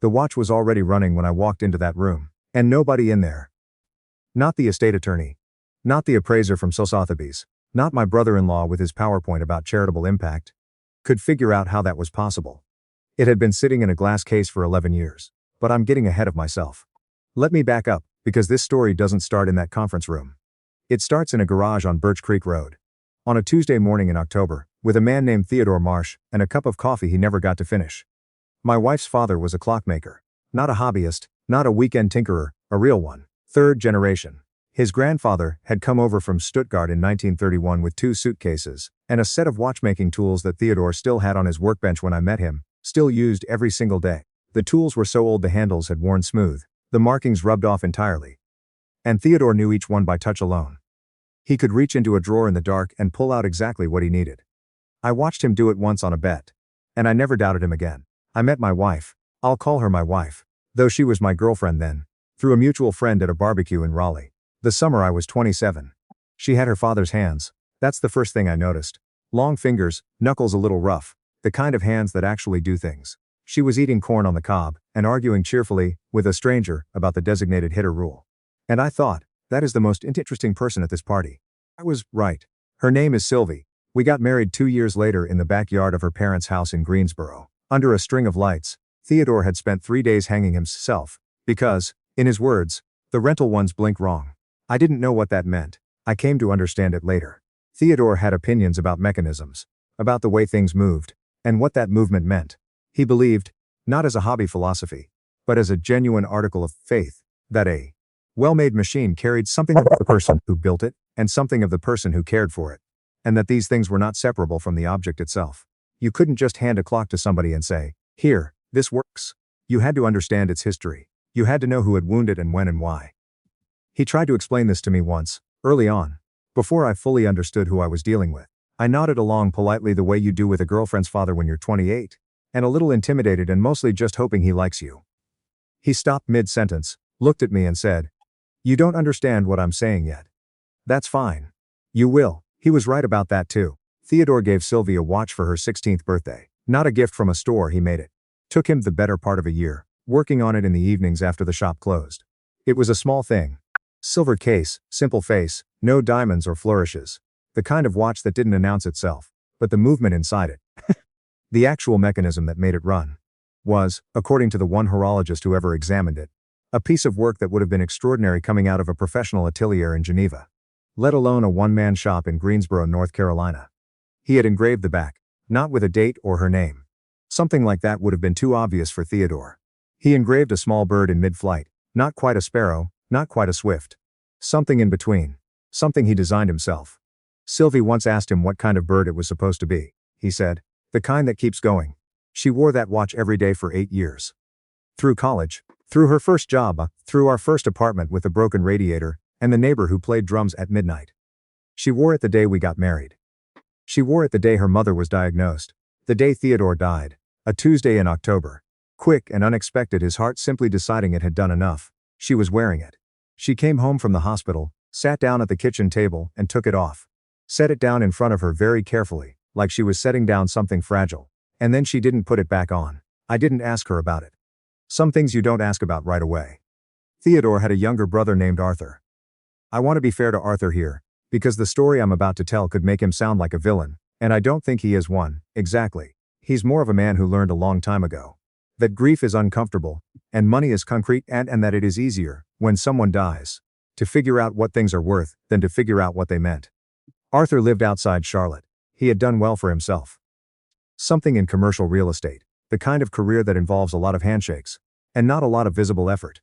The watch was already running when I walked into that room. And nobody in there. Not the estate attorney. Not the appraiser from Sotheby's. Not my brother-in-law with his PowerPoint about charitable impact. Could figure out how that was possible. It had been sitting in a glass case for 11 years. But I'm getting ahead of myself. Let me back up, because this story doesn't start in that conference room. It starts in a garage on Birch Creek Road. On a Tuesday morning in October, with a man named Theodore Marsh, and a cup of coffee he never got to finish. My wife's father was a clockmaker. Not a hobbyist, not a weekend tinkerer, a real one. Third generation. His grandfather had come over from Stuttgart in 1931 with 2 suitcases, and a set of watchmaking tools that Theodore still had on his workbench when I met him, still used every single day. The tools were so old the handles had worn smooth, the markings rubbed off entirely. And Theodore knew each one by touch alone. He could reach into a drawer in the dark and pull out exactly what he needed. I watched him do it once on a bet. And I never doubted him again. I met my wife. I'll call her my wife. Though she was my girlfriend then. Through a mutual friend at a barbecue in Raleigh. The summer I was 27. She had her father's hands. That's the first thing I noticed. Long fingers, knuckles a little rough. The kind of hands that actually do things. She was eating corn on the cob, and arguing cheerfully, with a stranger, about the designated hitter rule. And I thought, that is the most interesting person at this party. I was right. Her name is Sylvie. We got married 2 years later in the backyard of her parents' house in Greensboro. Under a string of lights, Theodore had spent 3 days hanging himself, because, in his words, the rental ones blink wrong. I didn't know what that meant. I came to understand it later. Theodore had opinions about mechanisms, about the way things moved, and what that movement meant. He believed, not as a hobby philosophy, but as a genuine article of faith, that a well-made machine carried something of the person who built it, and something of the person who cared for it. And that these things were not separable from the object itself. You couldn't just hand a clock to somebody and say, "Here, this works." You had to understand its history. You had to know who had wounded and when and why. He tried to explain this to me once, early on, before I fully understood who I was dealing with. I nodded along politely the way you do with a girlfriend's father when you're 28, and a little intimidated and mostly just hoping he likes you. He stopped mid-sentence, looked at me and said, "You don't understand what I'm saying yet. That's fine. You will." He was right about that too. Theodore gave Sylvie a watch for her 16th birthday. Not a gift from a store, he made it. Took him the better part of a year, working on it in the evenings after the shop closed. It was a small thing. Silver case, simple face, no diamonds or flourishes. The kind of watch that didn't announce itself, but the movement inside it. The actual mechanism that made it run. Was, according to the one horologist who ever examined it, a piece of work that would have been extraordinary coming out of a professional atelier in Geneva. Let alone a one-man shop in Greensboro, North Carolina. He had engraved the back, not with a date or her name. Something like that would have been too obvious for Theodore. He engraved a small bird in mid-flight, not quite a sparrow, not quite a swift. Something in between. Something he designed himself. Sylvie once asked him what kind of bird it was supposed to be. He said, "The kind that keeps going." She wore that watch every day for 8 years. Through college, through her first job, through our first apartment with a broken radiator, and the neighbor who played drums at midnight. She wore it the day we got married. She wore it the day her mother was diagnosed. The day Theodore died. A Tuesday in October. Quick and unexpected, his heart simply deciding it had done enough. She was wearing it. She came home from the hospital, sat down at the kitchen table, and took it off. Set it down in front of her very carefully, like she was setting down something fragile. And then she didn't put it back on. I didn't ask her about it. Some things you don't ask about right away. Theodore had a younger brother named Arthur. I want to be fair to Arthur here, because the story I'm about to tell could make him sound like a villain, and I don't think he is one, exactly. He's more of a man who learned a long time ago that grief is uncomfortable, and money is concrete, and that it is easier, when someone dies, to figure out what things are worth than to figure out what they meant. Arthur lived outside Charlotte. He had done well for himself. Something in commercial real estate, the kind of career that involves a lot of handshakes, and not a lot of visible effort.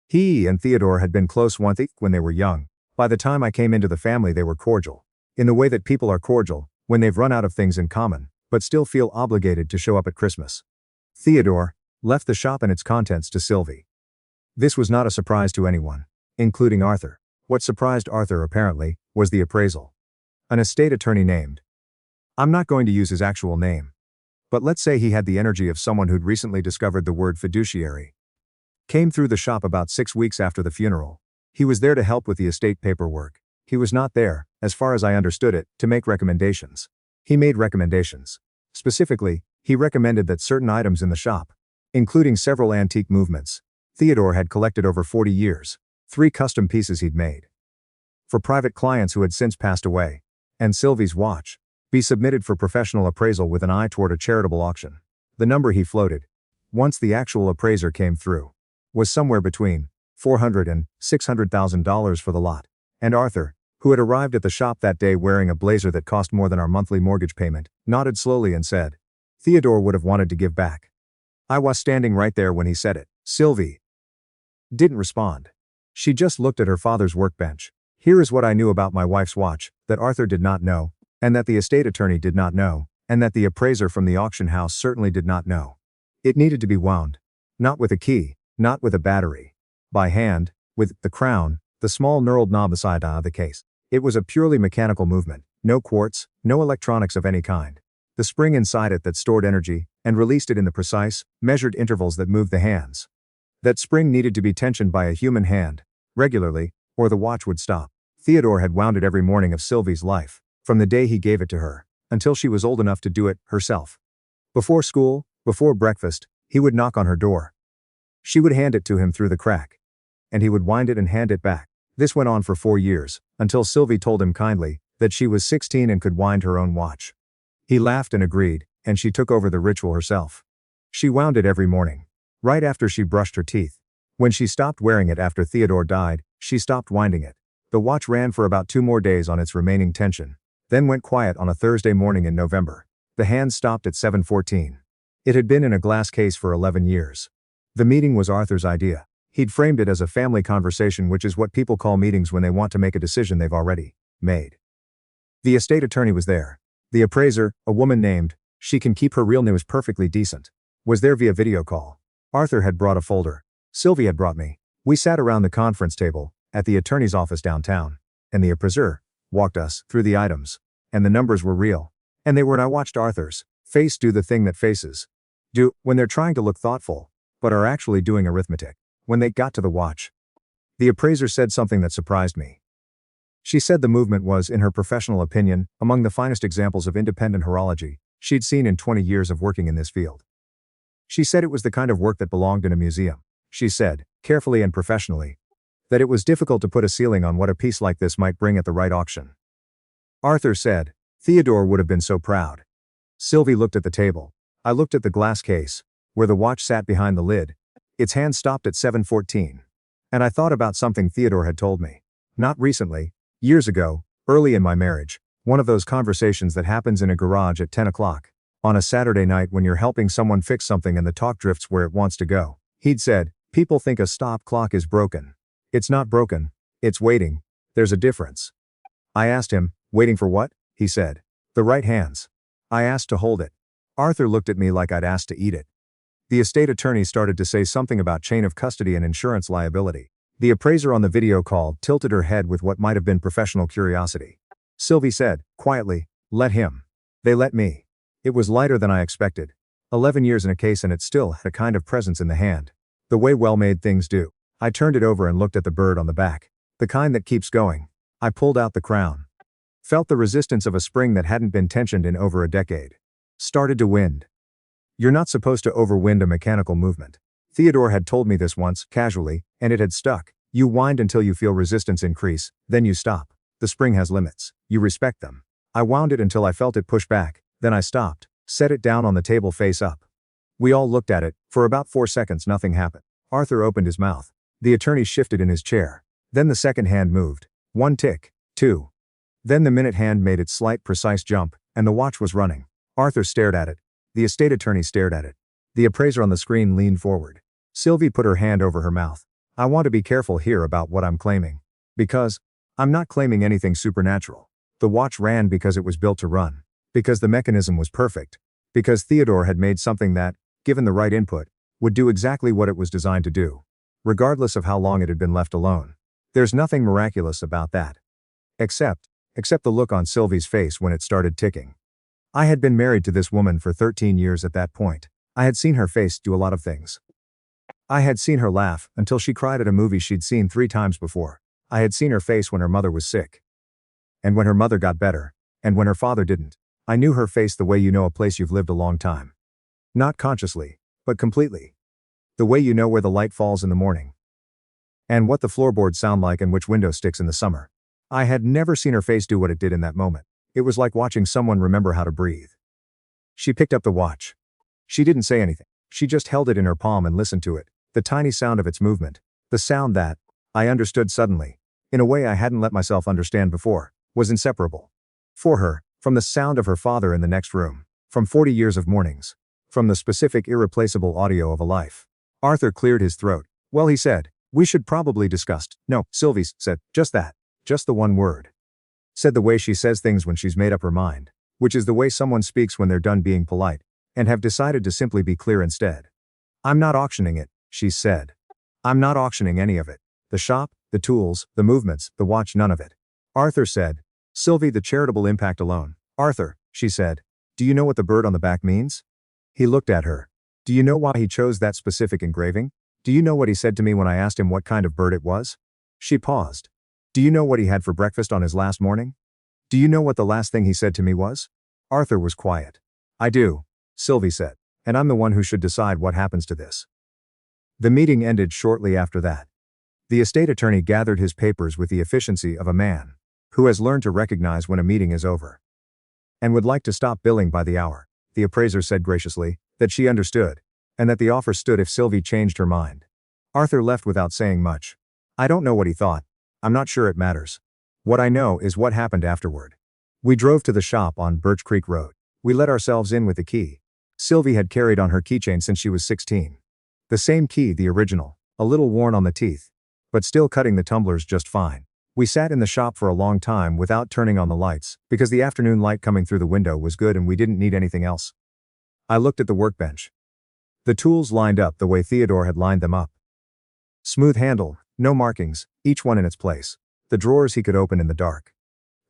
He and Theodore had been close once when they were young. By the time I came into the family they were cordial. In the way that people are cordial, when they've run out of things in common, but still feel obligated to show up at Christmas. Theodore left the shop and its contents to Sylvie. This was not a surprise to anyone, including Arthur. What surprised Arthur, apparently, was the appraisal. An estate attorney named. I'm not going to use his actual name. But let's say he had the energy of someone who'd recently discovered the word fiduciary. Came through the shop about 6 weeks after the funeral. He was there to help with the estate paperwork. He was not there, as far as I understood it, to make recommendations. He made recommendations. Specifically, he recommended that certain items in the shop, including several antique movements Theodore had collected over 40 years, 3 custom pieces he'd made for private clients who had since passed away, and Sylvie's watch, be submitted for professional appraisal with an eye toward a charitable auction. The number he floated, once the actual appraiser came through, was somewhere between $400,000 and $600,000 for the lot. And Arthur, who had arrived at the shop that day wearing a blazer that cost more than our monthly mortgage payment, nodded slowly and said, "Theodore would have wanted to give back." I was standing right there when he said it. Sylvie didn't respond. She just looked at her father's workbench. Here is what I knew about my wife's watch, that Arthur did not know, and that the estate attorney did not know, and that the appraiser from the auction house certainly did not know. It needed to be wound. Not with a key, not with a battery. By hand, with the crown, the small knurled knob beside the case. It was a purely mechanical movement, no quartz, no electronics of any kind. The spring inside it that stored energy, and released it in the precise, measured intervals that moved the hands. That spring needed to be tensioned by a human hand, regularly, or the watch would stop. Theodore had wound it every morning of Sylvie's life, from the day he gave it to her, until she was old enough to do it herself. Before school, before breakfast, he would knock on her door. She would hand it to him through the crack. And he would wind it and hand it back. This went on for 4 years, until Sylvie told him kindly that she was 16 and could wind her own watch. He laughed and agreed, and she took over the ritual herself. She wound it every morning, right after she brushed her teeth. When she stopped wearing it after Theodore died, she stopped winding it. The watch ran for about 2 more days on its remaining tension, then went quiet on a Thursday morning in November. The hands stopped at 7:14. It had been in a glass case for 11 years. The meeting was Arthur's idea. He'd framed it as a family conversation, which is what people call meetings when they want to make a decision they've already made. The estate attorney was there. The appraiser, a woman named, she can keep her real name, was perfectly decent, was there via video call. Arthur had brought a folder. Sylvie had brought me. We sat around the conference table, at the attorney's office downtown, and the appraiser walked us through the items, and the numbers were real. And they were, and I watched Arthur's face do the thing that faces do when they're trying to look thoughtful, but are actually doing arithmetic. When they got to the watch, the appraiser said something that surprised me. She said the movement was, in her professional opinion, among the finest examples of independent horology she'd seen in 20 years of working in this field. She said it was the kind of work that belonged in a museum. She said, carefully and professionally, that it was difficult to put a ceiling on what a piece like this might bring at the right auction. Arthur said, Theodore would have been so proud. Sylvie looked at the table. I looked at the glass case, where the watch sat behind the lid. Its hand stopped at 7:14. And I thought about something Theodore had told me. Not recently, years ago, early in my marriage, one of those conversations that happens in a garage at 10 o'clock, on a Saturday night when you're helping someone fix something and the talk drifts where it wants to go. He'd said, people think a stop clock is broken. It's not broken. It's waiting. There's a difference. I asked him, waiting for what? He said, the right hands. I asked to hold it. Arthur looked at me like I'd asked to eat it. The estate attorney started to say something about chain of custody and insurance liability. The appraiser on the video call tilted her head with what might have been professional curiosity. Sylvie said, quietly, let him. They let me. It was lighter than I expected. 11 years in a case, and it still had a kind of presence in the hand. The way well-made things do. I turned it over and looked at the bird on the back. The kind that keeps going. I pulled out the crown. Felt the resistance of a spring that hadn't been tensioned in over a decade. Started to wind. You're not supposed to overwind a mechanical movement. Theodore had told me this once, casually, and it had stuck. You wind until you feel resistance increase, then you stop. The spring has limits. You respect them. I wound it until I felt it push back, then I stopped, set it down on the table face up. We all looked at it. For about 4 seconds nothing happened. Arthur opened his mouth. The attorney shifted in his chair. Then the second hand moved. 1 tick, 2. Then the minute hand made its slight precise jump, and the watch was running. Arthur stared at it. The estate attorney stared at it. The appraiser on the screen leaned forward. Sylvie put her hand over her mouth. I want to be careful here about what I'm claiming. Because I'm not claiming anything supernatural. The watch ran because it was built to run. Because the mechanism was perfect. Because Theodore had made something that, given the right input, would do exactly what it was designed to do, regardless of how long it had been left alone. There's nothing miraculous about that. Except the look on Sylvie's face when it started ticking. I had been married to this woman for 13 years at that point. I had seen her face do a lot of things. I had seen her laugh until she cried at a movie she'd seen 3 times before. I had seen her face when her mother was sick. And when her mother got better. And when her father didn't. I knew her face the way you know a place you've lived a long time. Not consciously, but completely. The way you know where the light falls in the morning. And what the floorboards sound like and which window sticks in the summer. I had never seen her face do what it did in that moment. It was like watching someone remember how to breathe. She picked up the watch. She didn't say anything. She just held it in her palm and listened to it, the tiny sound of its movement. The sound that, I understood suddenly, in a way I hadn't let myself understand before, was inseparable. For her, from the sound of her father in the next room, from 40 years of mornings, from the specific irreplaceable audio of a life. Arthur cleared his throat. Well, he said, we should probably discuss. No, Sylvie said, just that. Just the one word. Said the way she says things when she's made up her mind, which is the way someone speaks when they're done being polite, and have decided to simply be clear instead. I'm not auctioning it, she said. I'm not auctioning any of it. The shop, the tools, the movements, the watch, none of it. Arthur said, Sylvie, the charitable impact alone. Arthur, she said, do you know what the bird on the back means? He looked at her. Do you know why he chose that specific engraving? Do you know what he said to me when I asked him what kind of bird it was? She paused. Do you know what he had for breakfast on his last morning? Do you know what the last thing he said to me was? Arthur was quiet. I do, Sylvie said, and I'm the one who should decide what happens to this. The meeting ended shortly after that. The estate attorney gathered his papers with the efficiency of a man who has learned to recognize when a meeting is over and would like to stop billing by the hour. The appraiser said graciously that she understood and that the offer stood if Sylvie changed her mind. Arthur left without saying much. I don't know what he thought. I'm not sure it matters. What I know is what happened afterward. We drove to the shop on Birch Creek Road. We let ourselves in with the key Sylvie had carried on her keychain since she was 16. The same key, the original, a little worn on the teeth, but still cutting the tumblers just fine. We sat in the shop for a long time without turning on the lights, because the afternoon light coming through the window was good and we didn't need anything else. I looked at the workbench. The tools lined up the way Theodore had lined them up. Smooth handle, no markings, each one in its place. The drawers he could open in the dark.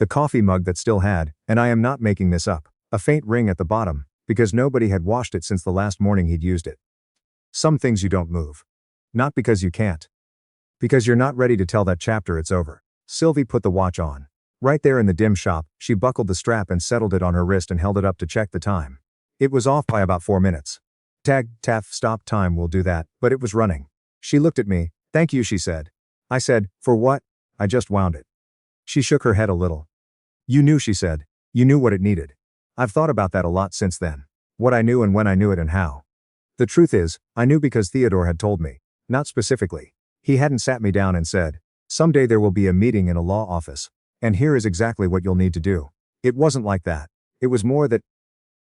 The coffee mug that still had, and I am not making this up, a faint ring at the bottom, because nobody had washed it since the last morning he'd used it. Some things you don't move. Not because you can't. Because you're not ready to tell that chapter it's over. Sylvie put the watch on. Right there in the dim shop, she buckled the strap and settled it on her wrist and held it up to check the time. It was off by about 4 minutes. Tag, taff, stop time will do that, but it was running. She looked at me. Thank you, she said. I said, for what? I just wound it. She shook her head a little. You knew, she said. You knew what it needed. I've thought about that a lot since then. What I knew and when I knew it and how. The truth is, I knew because Theodore had told me. Not specifically. He hadn't sat me down and said, someday there will be a meeting in a law office, and here is exactly what you'll need to do. It wasn't like that. It was more that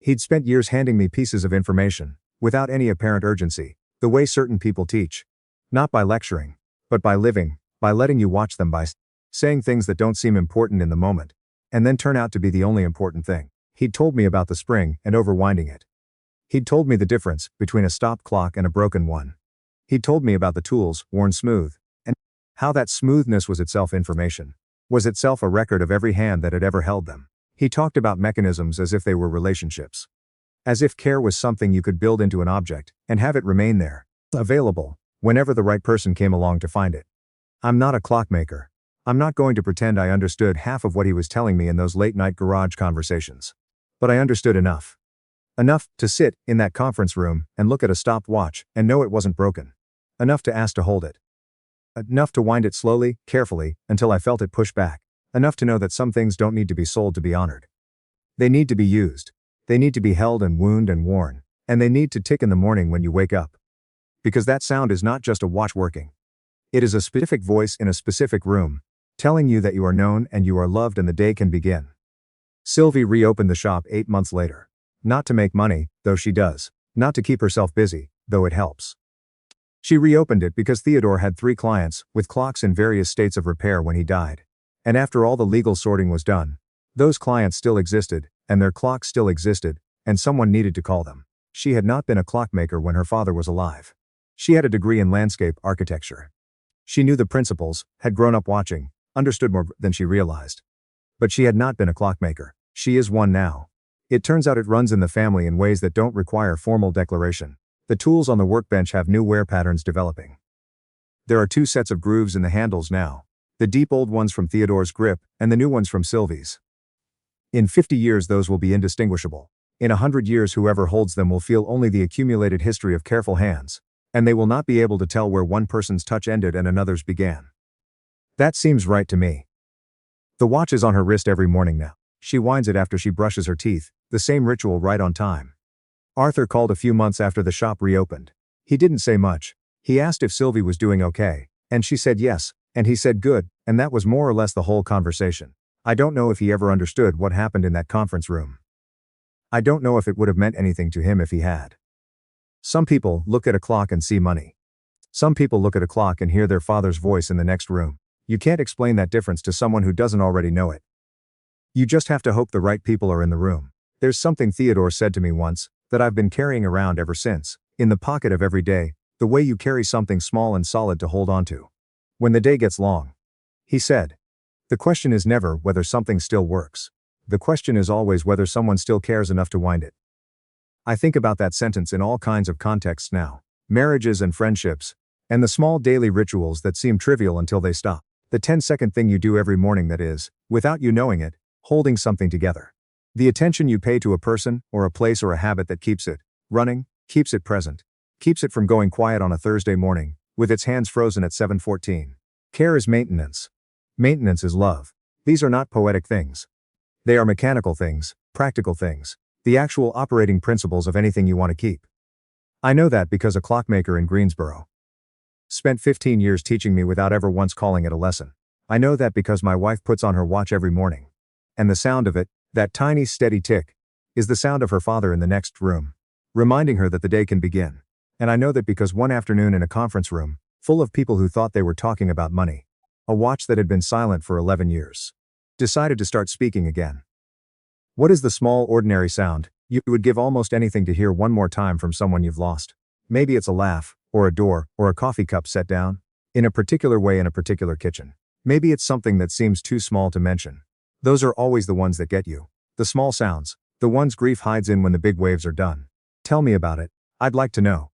he'd spent years handing me pieces of information, without any apparent urgency, the way certain people teach. Not by lecturing, but by living, by letting you watch them, by saying things that don't seem important in the moment, and then turn out to be the only important thing. He'd told me about the spring and overwinding it. He'd told me the difference between a stopped clock and a broken one. He'd told me about the tools, worn smooth, and how that smoothness was itself information, was itself a record of every hand that had ever held them. He talked about mechanisms as if they were relationships. As if care was something you could build into an object, and have it remain there, available, whenever the right person came along to find it. I'm not a clockmaker. I'm not going to pretend I understood half of what he was telling me in those late-night garage conversations. But I understood enough. Enough to sit in that conference room and look at a stopped watch and know it wasn't broken. Enough to ask to hold it. Enough to wind it slowly, carefully, until I felt it push back. Enough to know that some things don't need to be sold to be honored. They need to be used. They need to be held and wound and worn. And they need to tick in the morning when you wake up. Because that sound is not just a watch working. It is a specific voice in a specific room, telling you that you are known and you are loved and the day can begin. Sylvie reopened the shop 8 months later. Not to make money, though she does. Not to keep herself busy, though it helps. She reopened it because Theodore had 3 clients, with clocks in various states of repair when he died. And after all the legal sorting was done, those clients still existed, and their clocks still existed, and someone needed to call them. She had not been a clockmaker when her father was alive. She had a degree in landscape architecture. She knew the principles, had grown up watching, understood more than she realized. But she had not been a clockmaker. She is one now. It turns out it runs in the family in ways that don't require formal declaration. The tools on the workbench have new wear patterns developing. There are 2 sets of grooves in the handles now. The deep old ones from Theodore's grip, and the new ones from Sylvie's. In 50 years those will be indistinguishable. In 100 years whoever holds them will feel only the accumulated history of careful hands. And they will not be able to tell where one person's touch ended and another's began. That seems right to me. The watch is on her wrist every morning now. She winds it after she brushes her teeth, the same ritual right on time. Arthur called a few months after the shop reopened. He didn't say much. He asked if Sylvie was doing okay, and she said yes, and he said good, and that was more or less the whole conversation. I don't know if he ever understood what happened in that conference room. I don't know if it would have meant anything to him if he had. Some people look at a clock and see money. Some people look at a clock and hear their father's voice in the next room. You can't explain that difference to someone who doesn't already know it. You just have to hope the right people are in the room. There's something Theodore said to me once, that I've been carrying around ever since, in the pocket of every day, the way you carry something small and solid to hold on to. When the day gets long. He said. The question is never whether something still works. The question is always whether someone still cares enough to wind it. I think about that sentence in all kinds of contexts now. Marriages and friendships. And the small daily rituals that seem trivial until they stop. The 10-second thing you do every morning that is, without you knowing it, holding something together. The attention you pay to a person, or a place or a habit that keeps it running, keeps it present, keeps it from going quiet on a Thursday morning, with its hands frozen at 7:14. Care is maintenance. Maintenance is love. These are not poetic things. They are mechanical things, practical things, the actual operating principles of anything you want to keep. I know that because a clockmaker in Greensboro spent 15 years teaching me without ever once calling it a lesson. I know that because my wife puts on her watch every morning. And the sound of it, that tiny steady tick, is the sound of her father in the next room, reminding her that the day can begin. And I know that because one afternoon in a conference room, full of people who thought they were talking about money, a watch that had been silent for 11 years, decided to start speaking again. What is the small ordinary sound you would give almost anything to hear one more time from someone you've lost? Maybe it's a laugh, or a door, or a coffee cup set down, in a particular way in a particular kitchen. Maybe it's something that seems too small to mention. Those are always the ones that get you. The small sounds, the ones grief hides in when the big waves are done. Tell me about it. I'd like to know.